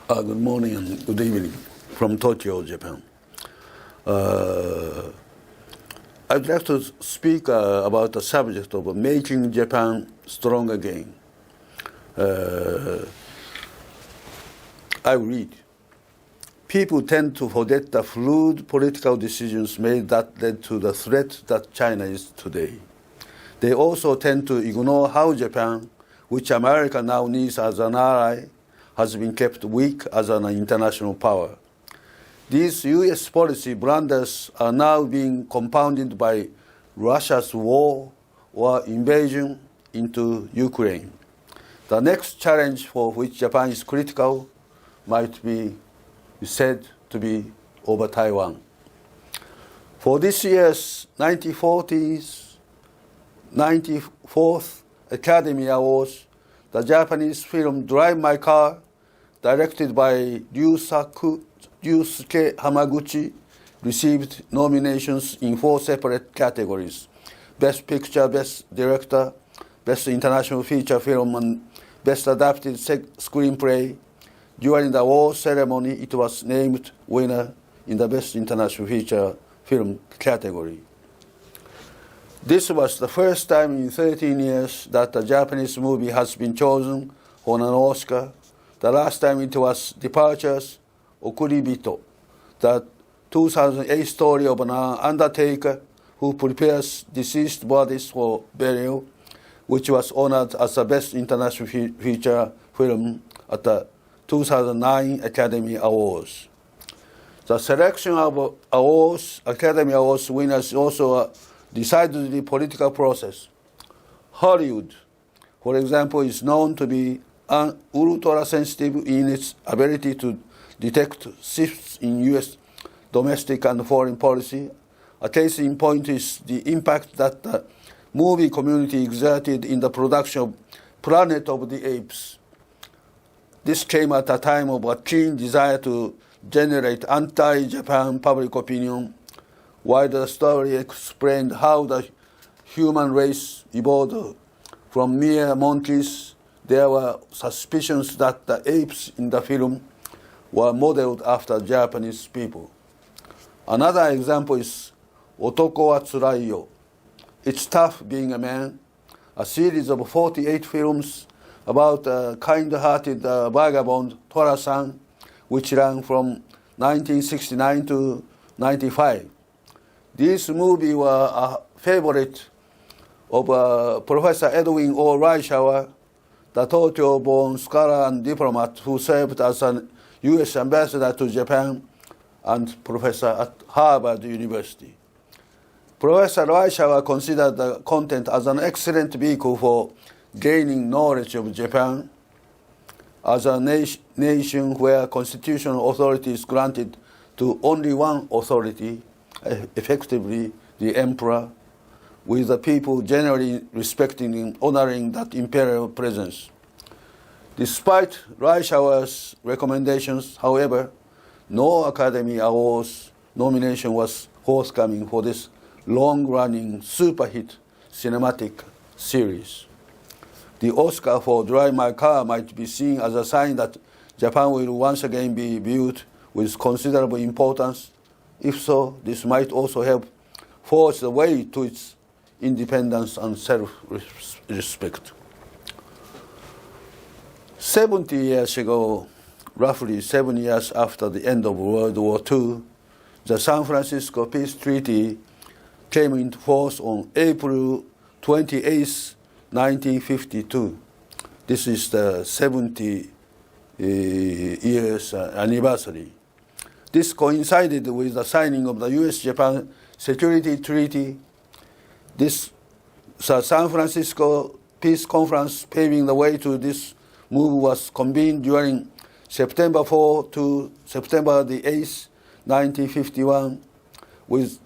Good morning and good evening from Tokyo, Japan. I'd like to speak about the subject of Making Japan Strong Again. I read. People tend to forget the fluid political decisions made that led to the threat that China is today. They also tend to ignore how Japan, which America now needs as an ally, has been kept weak as an international power. These U.S. policy blunders are now being compounded by Russia's war or invasion into Ukraine. The next challenge for which Japan is critical might be said to be over Taiwan. For this year's 94th Academy Awards, the Japanese film Drive My Car, directed by Ryusuke Hamaguchi, received nominations in 4 separate categories: Best Picture, Best Director, Best International Feature Film, and Best Adapted Screenplay. During the award ceremony, it was named winner in the Best International Feature Film category. This was the first time in 13 years that a Japanese movie has been chosen for an Oscar. The last time it was Departure's Okuribito, the 2008 story of an undertaker who prepares deceased bodies for burial, which was honored as the Best International Feature Film at the 2009 Academy Awards. The selection of Academy Awards winners is also a decidedly political process. Hollywood, for example, is known to be ultra-sensitive in its ability to detect shifts in U.S. domestic and foreign policy. A case in point is the impact that the movie community exerted in the production of Planet of the Apes. This came at a time of a keen desire to generate anti-Japan public opinion, while the story explained how the human race evolved from mere monkeys. There were suspicions that the apes in the film were modeled after Japanese people. Another example is Otoko wa Tsurai yo. It's Tough Being a Man, a series of 48 films about a kind-hearted vagabond, Tora-san, which ran from 1969 to 95. These movies were a favorite of Professor Edwin O. Reischauer, the Tokyo-born scholar and diplomat who served as an U.S. ambassador to Japan and professor at Harvard University. Professor Reischauer considered the content as an excellent vehicle for gaining knowledge of Japan as a nation where constitutional authority is granted to only one authority, effectively the emperor, with the people generally respecting and honoring that imperial presence. Despite Reischauer's recommendations, however, no Academy Awards nomination was forthcoming for this long-running super-hit cinematic series. The Oscar for Drive My Car might be seen as a sign that Japan will once again be viewed with considerable importance. If so, this might also help forge the way to its independence and self-respect. 70 years ago, roughly 7 years after the end of World War II, the San Francisco Peace Treaty came into force on April 28, 1952. This is the 70 years anniversary. This coincided with the signing of the U.S.-Japan Security Treaty. This San Francisco Peace Conference paving the way to this move was convened during September 4 to September the 8th, 1951, with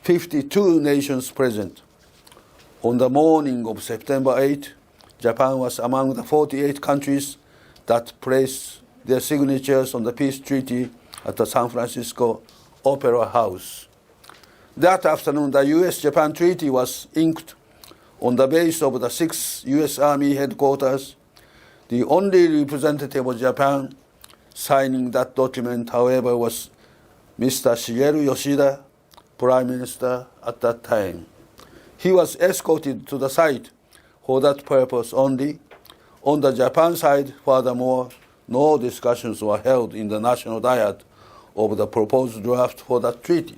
52 nations present. On the morning of September 8, Japan was among the 48 countries that placed their signatures on the peace treaty at the San Francisco Opera House. That afternoon, the U.S.-Japan treaty was inked on the base of the 6th U.S. Army headquarters. The only representative of Japan Signing that document, however, was Mr. Shigeru Yoshida, Prime Minister at that time. He was escorted to the site for that purpose only. On the Japan side, furthermore, no discussions were held in the National Diet of the proposed draft for that treaty.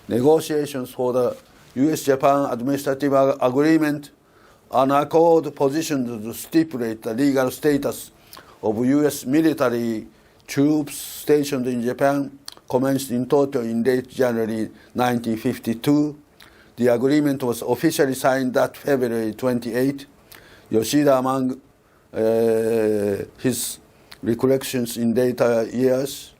Negotiations for the U.S.-Japan Administrative Agreement, an accord positioned to stipulate the legal status of U.S. military troops stationed in Japan, commenced in Tokyo in late January 1952. The agreement was officially signed that February 28. Yoshida, among his recollections in later years,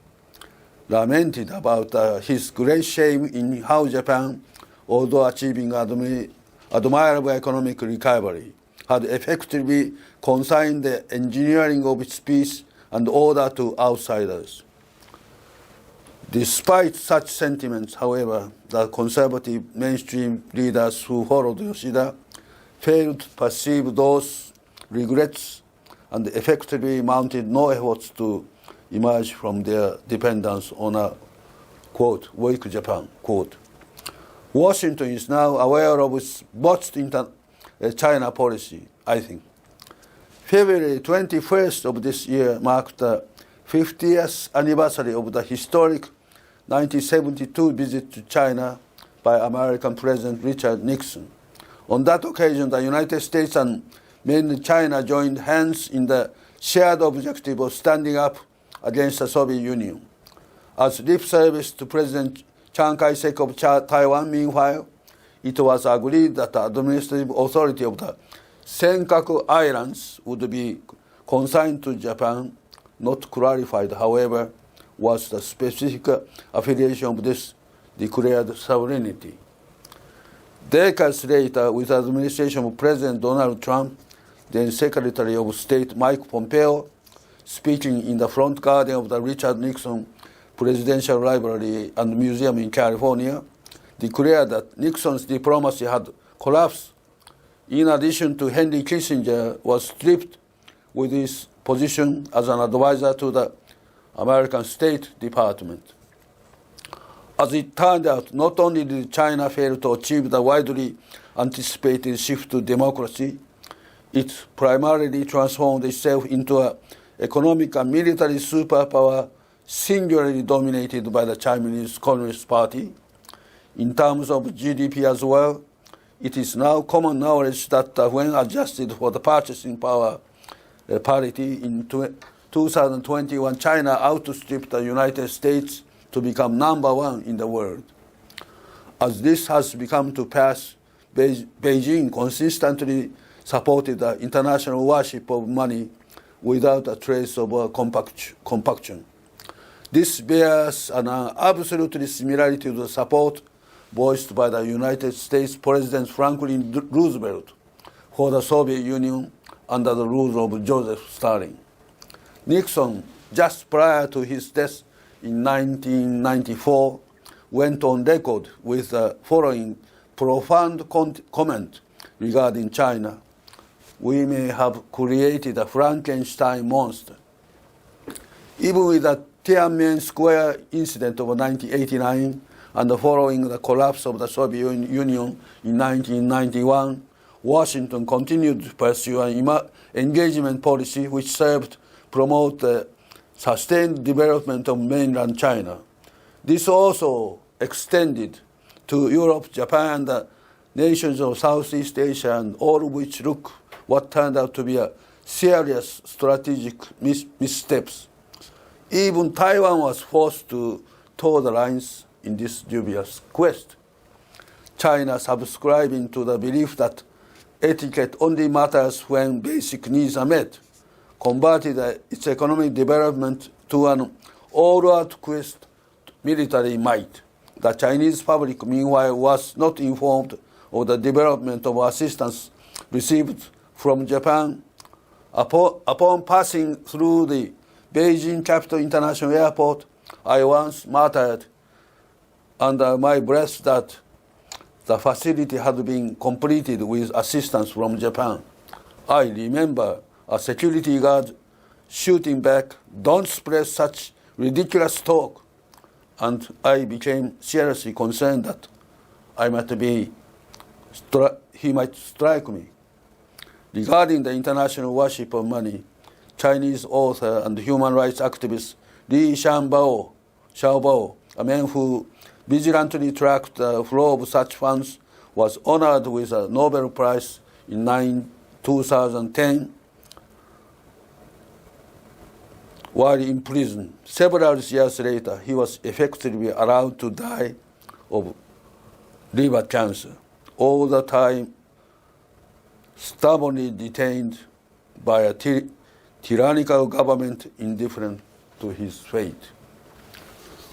lamented about his great shame in how Japan, although achieving admirable economic recovery, had effectively consigned the engineering of its peace and order to outsiders. Despite such sentiments, however, the conservative mainstream leaders who followed Yoshida failed to perceive those regrets and effectively mounted no efforts to emerge from their dependence on a, quote, weak Japan, quote. Washington is now aware of its botched China policy, I think. February 21st of this year marked the 50th anniversary of the historic 1972 visit to China by American President Richard Nixon. On that occasion, the United States and mainland China joined hands in the shared objective of standing up against the Soviet Union. As lip service to President Chiang Kai-shek of Taiwan, meanwhile, it was agreed that the administrative authority of the Senkaku Islands would be consigned to Japan. Not clarified, however, was the specific affiliation of this declared sovereignty. Decades later, with the administration of President Donald Trump, then Secretary of State Mike Pompeo, speaking in the front garden of the Richard Nixon Presidential Library and Museum in California, declared that Nixon's diplomacy had collapsed. In addition to Henry Kissinger was stripped with his position as an advisor to the American State Department. As it turned out, not only did China fail to achieve the widely anticipated shift to democracy, it primarily transformed itself into an economic and military superpower singularly dominated by the Chinese Communist Party. In terms of GDP as well, it is now common knowledge that when adjusted for the purchasing power parity in 2021, China outstripped the United States to become number one in the world. As this has become to pass, Beijing consistently supported the international worship of money without a trace of compaction. This bears an absolutely similarity to the support voiced by the United States President Franklin Roosevelt for the Soviet Union under the rule of Joseph Stalin. Nixon, just prior to his death in 1994, went on record with the following profound comment regarding China: "We may have created a Frankenstein monster." Even with the Tiananmen Square incident of 1989 and following the collapse of the Soviet Union in 1991, Washington continued to pursue an engagement policy which served to promote the sustained development of mainland China. This also extended to Europe, Japan, and the nations of Southeast Asia, and all of which look what turned out to be a serious strategic missteps. Even Taiwan was forced to toe the lines in this dubious quest. China, subscribing to the belief that etiquette only matters when basic needs are met, converted its economic development to an all-out quest to military might. The Chinese public, meanwhile, was not informed of the development of assistance received from Japan. Upon passing through the Beijing Capital International Airport, I once muttered under my breath that the facility had been completed with assistance from Japan. I remember a security guard shooting back, "Don't spread such ridiculous talk." And I became seriously concerned that he might strike me. Regarding the international worship of money, Chinese author and human rights activist Li Xiaobao, a man who vigilantly tracked the flow of such funds, was honored with a Nobel Prize in 2010 while in prison. Several years later, he was effectively allowed to die of liver cancer, all the time stubbornly detained by a tyrannical government indifferent to his fate.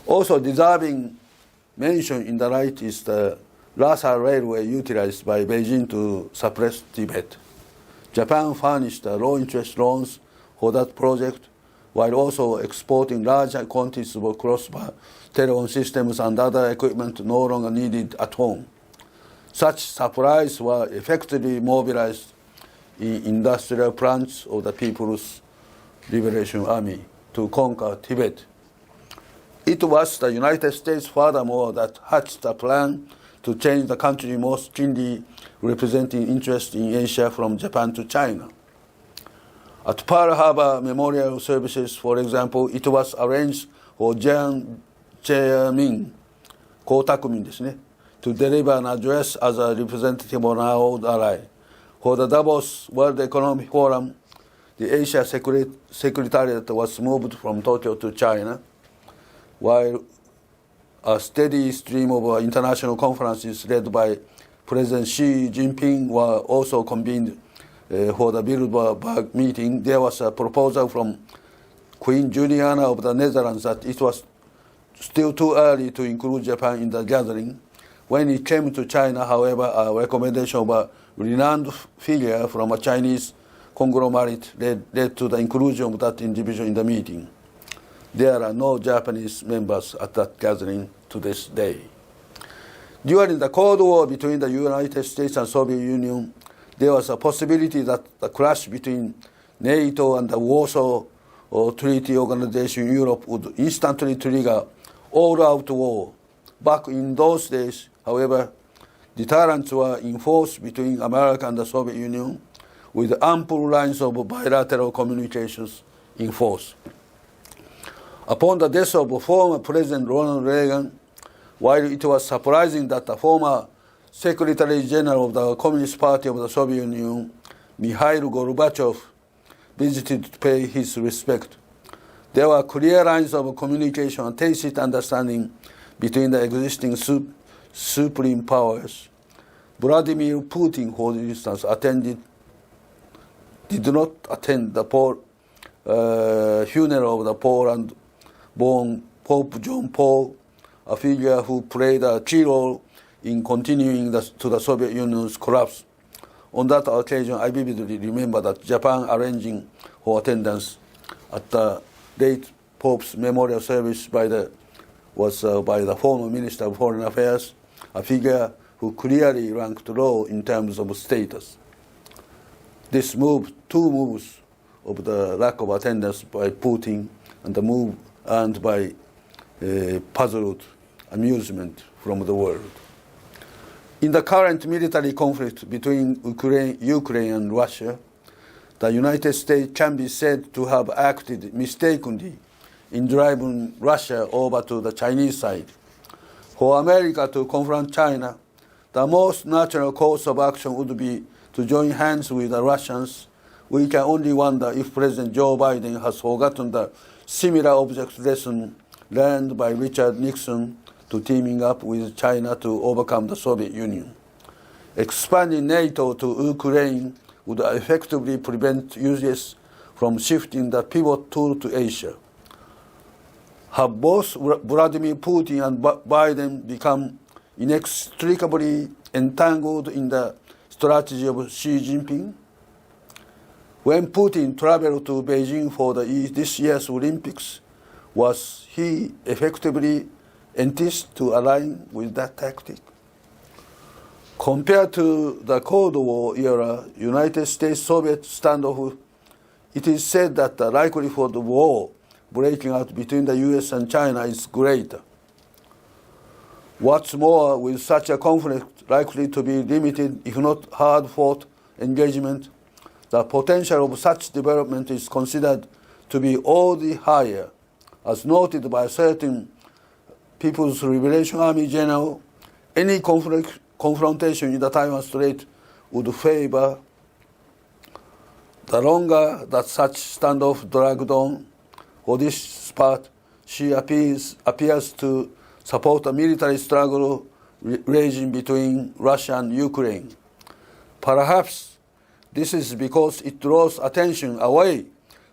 Also deserving mention in the right is the Lhasa Railway utilized by Beijing to suppress Tibet. Japan furnished low-interest loans for that project, while also exporting large quantities of crossbar telephone systems and other equipment no longer needed at home. Such supplies were effectively mobilized in industrial plants of the People's Liberation Army to conquer Tibet. It was the United States, furthermore, that hatched a plan to change the country most keenly representing interest in Asia from Japan to China. At Pearl Harbor Memorial Services, for example, it was arranged for Chairman to deliver an address as a representative of our old ally. For the Davos World Economic Forum, the Asia Secretariat was moved from Tokyo to China, while a steady stream of international conferences led by President Xi Jinping were also convened for the Bilderberg meeting. There was a proposal from Queen Juliana of the Netherlands that it was still too early to include Japan in the gathering. When it came to China, however, a recommendation of a renowned figure from a Chinese conglomerate led to the inclusion of that individual in the meeting. There are no Japanese members at that gathering to this day. During the Cold War between the United States and Soviet Union, there was a possibility that the clash between NATO and the Warsaw Treaty Organization in Europe would instantly trigger all-out war. Back in those days, however, deterrents were enforced between America and the Soviet Union, with ample lines of bilateral communications in force. Upon the death of former President Ronald Reagan, while it was surprising that the former Secretary General of the Communist Party of the Soviet Union, Mikhail Gorbachev, visited to pay his respect, there were clear lines of communication and tacit understanding between the existing supreme powers. Vladimir Putin, for instance, did not attend the funeral of the Poland-born Pope John Paul, a figure who played a key role in continuing to the Soviet Union's collapse. On that occasion, I vividly remember that Japan arranging for attendance at the late Pope's memorial service was by the former Minister of Foreign Affairs, a figure who clearly ranked low in terms of status. This move, two moves of the lack of attendance by Putin and the move earned by puzzled amusement from the world. In the current military conflict between Ukraine and Russia, the United States can be said to have acted mistakenly in driving Russia over to the Chinese side. For America to confront China, the most natural course of action would be to join hands with the Russians. We can only wonder if President Joe Biden has forgotten the similar object lesson learned by Richard Nixon to teaming up with China to overcome the Soviet Union. Expanding NATO to Ukraine would effectively prevent US from shifting the pivot tool to Asia. Have both Vladimir Putin and Biden become inextricably entangled in the strategy of Xi Jinping? When Putin traveled to Beijing for this year's Olympics, was he effectively enticed to align with that tactic? Compared to the Cold War era United States-Soviet standoff, it is said that the likelihood of war breaking out between the US and China is greater. What's more, with such a conflict likely to be limited, if not hard-fought engagement, the potential of such development is considered to be all the higher. As noted by certain People's Liberation Army general, any confrontation in the Taiwan Strait would favor. The longer that such standoff dragged on, for this part, she appears to support a military struggle raging between Russia and Ukraine. Perhaps this is because it draws attention away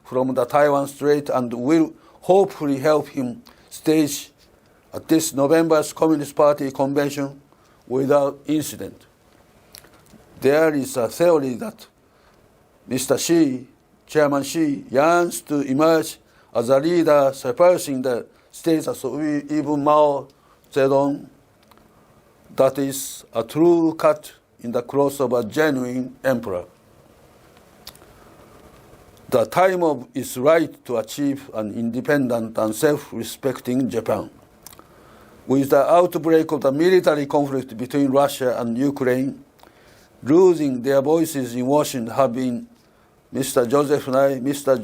from the Taiwan Strait and will hopefully help him stage at this November's Communist Party convention without incident. There is a theory that Mr. Xi, Chairman Xi, yearns to emerge as a leader surpassing the status of even Mao Zedong. That is a true cut in the cloth of a genuine emperor. The time is right to achieve an independent and self-respecting Japan. With the outbreak of the military conflict between Russia and Ukraine, losing their voices in Washington have been Mr. Joseph Nye, Mr.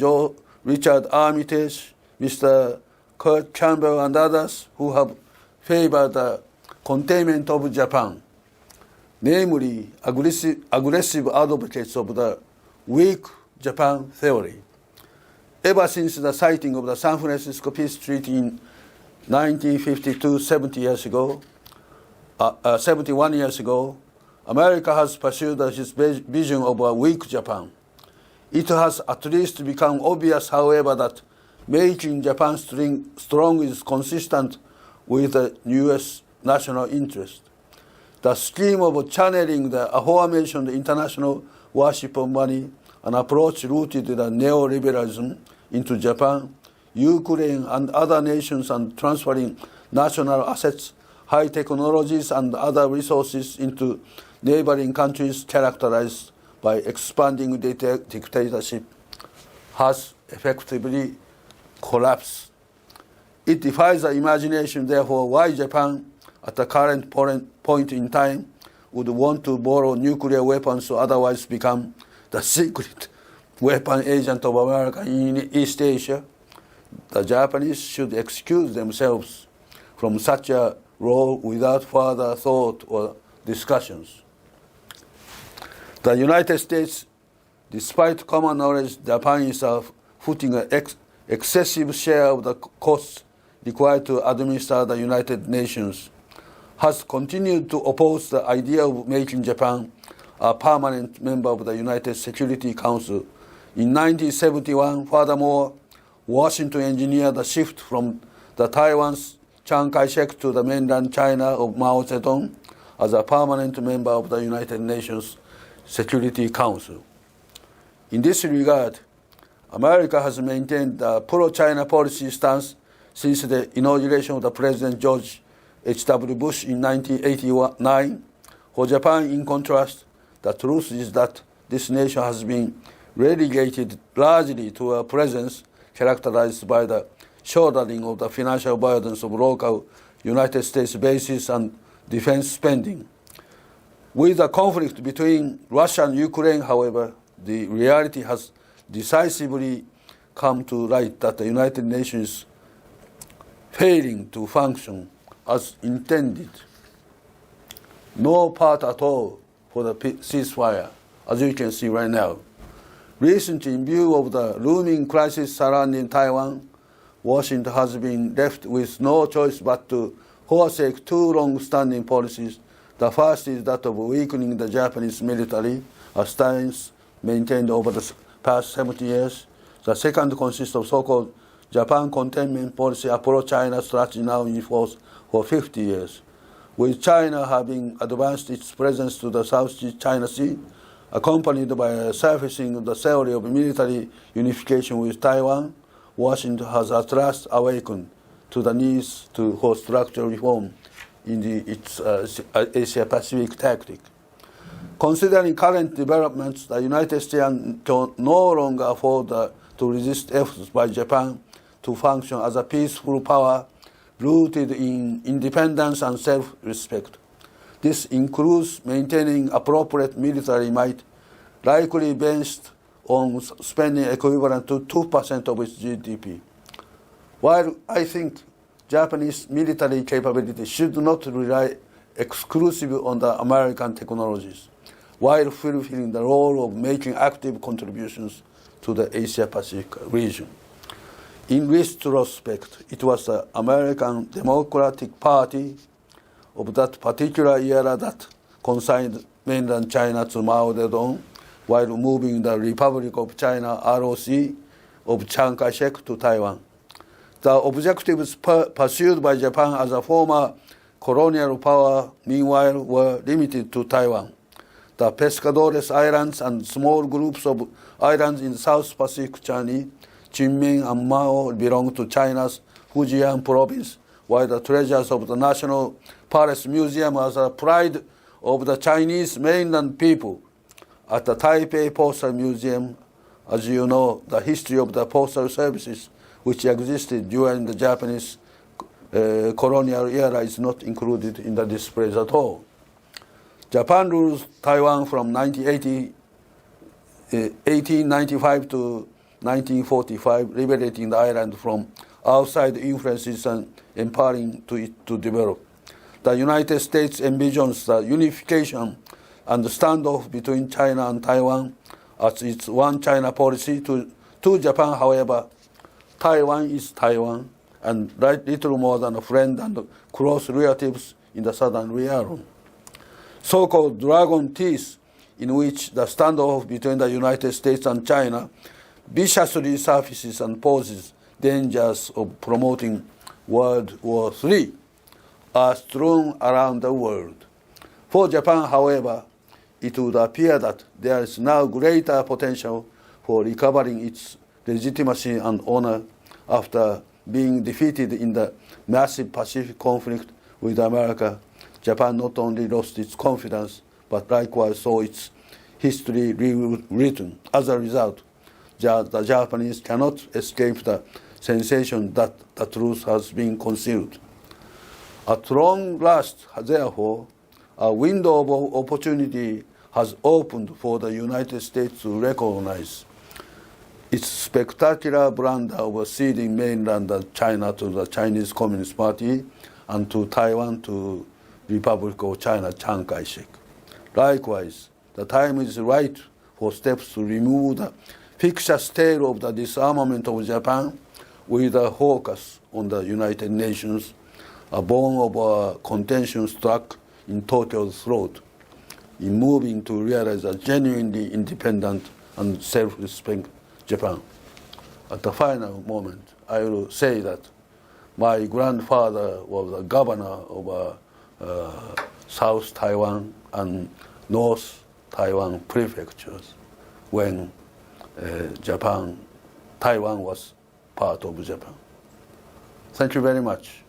Richard Armitage, Mr. Kurt Campbell, and others who have favored the containment of Japan, namely aggressive advocates of the weak Japan theory. Ever since the signing of the San Francisco Peace Treaty in 1952, 71 years ago, America has pursued its vision of a weak Japan. It has at least become obvious, however, that making Japan strong is consistent with the U.S. national interest. The scheme of channeling the aforementioned international worship of money, an approach rooted in neoliberalism, into Japan, Ukraine, and other nations, and transferring national assets, high technologies, and other resources into neighboring countries characterized by expanding dictatorship, has effectively collapsed. It defies the imagination, therefore, why Japan, at the current point in time, would want to borrow nuclear weapons or otherwise become the secret weapon agent of America in East Asia. The Japanese should excuse themselves from such a role without further thought or discussions. The United States, despite common knowledge, Japan is footing an excessive share of the costs required to administer the United Nations, has continued to oppose the idea of making Japan a permanent member of the United Security Council. In 1971, furthermore, Washington engineered the shift from the Taiwan's Chiang Kai-shek to the mainland China of Mao Zedong as a permanent member of the United Nations Security Council. In this regard, America has maintained a pro-China policy stance since the inauguration of the President George H.W. Bush in 1989. For Japan, in contrast, the truth is that this nation has been relegated largely to a presence characterized by the shouldering of the financial burdens of local United States bases and defense spending. With the conflict between Russia and Ukraine, however, the reality has decisively come to light that the United Nations is failing to function as intended. No part at all for the ceasefire, as you can see right now. Recently, in view of the looming crisis surrounding Taiwan, Washington has been left with no choice but to forsake two long-standing policies. The first is that of weakening the Japanese military, a stance maintained over the past 70 years. The second consists of so-called Japan containment policy, a pro-China strategy now in force for 50 years. With China having advanced its presence to the South China Sea, accompanied by a surfacing of the theory of military unification with Taiwan, Washington has at last awakened to the needs for structural reform in its Asia-Pacific tactic. Considering current developments, the United States can no longer afford to resist efforts by Japan to function as a peaceful power rooted in independence and self-respect. This includes maintaining appropriate military might, likely based on spending equivalent to 2% of its GDP. While I think Japanese military capability should not rely exclusively on the American technologies, while fulfilling the role of making active contributions to the Asia-Pacific region. In retrospect, it was the American Democratic Party of that particular era that consigned mainland China to Mao Zedong, while moving the Republic of China, ROC, of Chiang Kai-shek to Taiwan. The objectives pursued by Japan as a former colonial power, meanwhile, were limited to Taiwan. The Pescadores Islands and small groups of islands in the South Pacific China, Jinmen and Mao, belonged to China's Fujian province, while the treasures of the National Palace Museum are the pride of the Chinese mainland people. At the Taipei Postal Museum, as you know, the history of the postal services which existed during the Japanese colonial era is not included in the displays at all. Japan ruled Taiwan from 1895 to 1945, liberating the island from outside influences and empowering it to develop. The United States envisions the unification and the standoff between China and Taiwan as its one China policy. To Japan, however, Taiwan is Taiwan and little more than a friend and close relatives in the southern realm. So-called dragon teeth, in which the standoff between the United States and China viciously surfaces and poses dangers of promoting World War III, are strewn around the world. For Japan, however, it would appear that there is now greater potential for recovering its legitimacy and honor after being defeated in the massive Pacific conflict with America. Japan not only lost its confidence, but likewise saw its history rewritten. As a result, the Japanese cannot escape the sensation that the truth has been concealed. At long last, therefore, a window of opportunity has opened for the United States to recognize its spectacular blunder of ceding mainland China to the Chinese Communist Party and to Taiwan to Republic of China, Chiang Kai-shek. Likewise, the time is right for steps to remove the fictitious tale of the disarmament of Japan with a focus on the United Nations, a bone of a contention struck in Tokyo's throat, in moving to realize a genuinely independent and self-respect Japan. At the final moment, I will say that my grandfather was a governor of South Taiwan and North Taiwan prefectures when Taiwan was part of Japan. Thank you very much.